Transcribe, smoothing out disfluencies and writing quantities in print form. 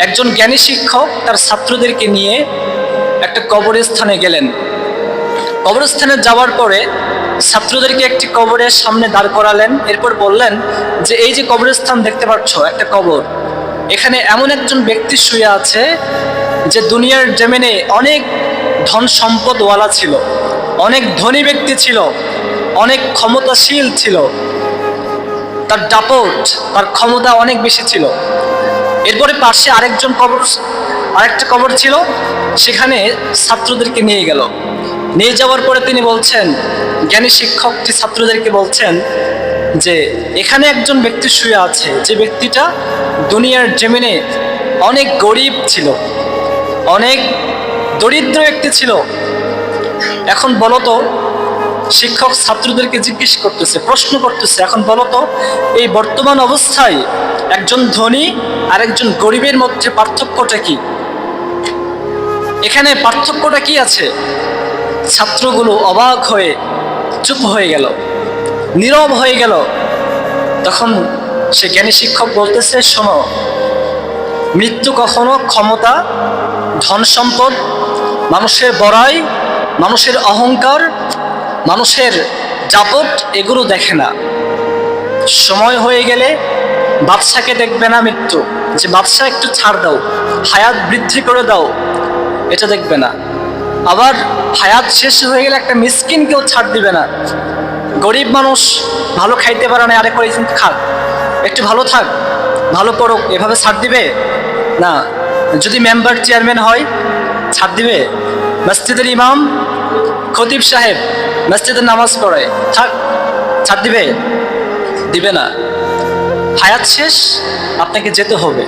একজন জ্ঞানী শিক্ষক তার ছাত্রদেরকে নিয়ে একটা কবরস্থানে গেলেন। কবরস্থানে যাওয়ার পরে ছাত্রদেরকে একটি কবরের সামনে দাঁড় করালেন। এরপর বললেন যে এই যে কবরস্থান দেখতে পাচ্ছ, একটা কবর, এখানে এমন একজন ব্যক্তি শুয়ে আছে যে দুনিয়ার জমিনে অনেক ধন সম্পদওয়ালা ছিল, অনেক ধনী ব্যক্তি ছিল, অনেক ক্ষমতাশীল ছিল, তার দাপট, তার ক্ষমতা অনেক বেশি ছিল। এরপরে পাশে আরেকটা কবর ছিল, সেখানে ছাত্রদেরকে নিয়ে গেল। নিয়ে যাওয়ার পরে তিনি বলছেন, জ্ঞানী শিক্ষকটি ছাত্রদেরকে বলছেন যে এখানে একজন ব্যক্তি শুয়ে আছে, যে ব্যক্তিটা দুনিয়ার জমিনে অনেক গরিব ছিল, অনেক দরিদ্র ব্যক্তি ছিল। এখন বলো তো, শিক্ষক ছাত্রদেরকে জিজ্ঞেস করতেছে, প্রশ্ন করতেছে, এখন বলো তো, এই বর্তমান অবস্থায় একজন ধনী আর একজন গরিবের মধ্যে পার্থক্যটা কি? এখানে পার্থক্যটা কি আছে? ছাত্রগুলো অবাক হয়ে চুপ হয়ে গেল, নীরব হয়ে গেল। তখন সে জ্ঞানী শিক্ষক বলতেছে, শোনো, মৃত্যু কখনো ক্ষমতা, ধন সম্পদ, মানুষের বড়াই, মানুষের অহংকার, মানুষের দাপট এগুলো দেখে না। সময় হয়ে গেলে বাদশাকে দেখবে না মৃত্যু, যে বাদশা একটু ছাড় দাও, হায়াত বৃদ্ধি করে দাও, এটা দেখবে না। আবার হায়াত শেষ হয়ে গেলে একটা মিসকিনকেও ছাড় দিবে না। গরিব মানুষ ভালো খাইতে পারে না, আরে করে খাক, একটু ভালো থাক, ভালো করুক, এভাবে ছাড় দিবে না। যদি মেম্বার চেয়ারম্যান হয় ছাড় দিবে? মসজিদের ইমাম, খতিব সাহেব মসজিদে নামাজ পড়ে, থাক, ছাড় দিবে? দিবে না। হায়াত শেষ, আপনাকে যেতে হবে।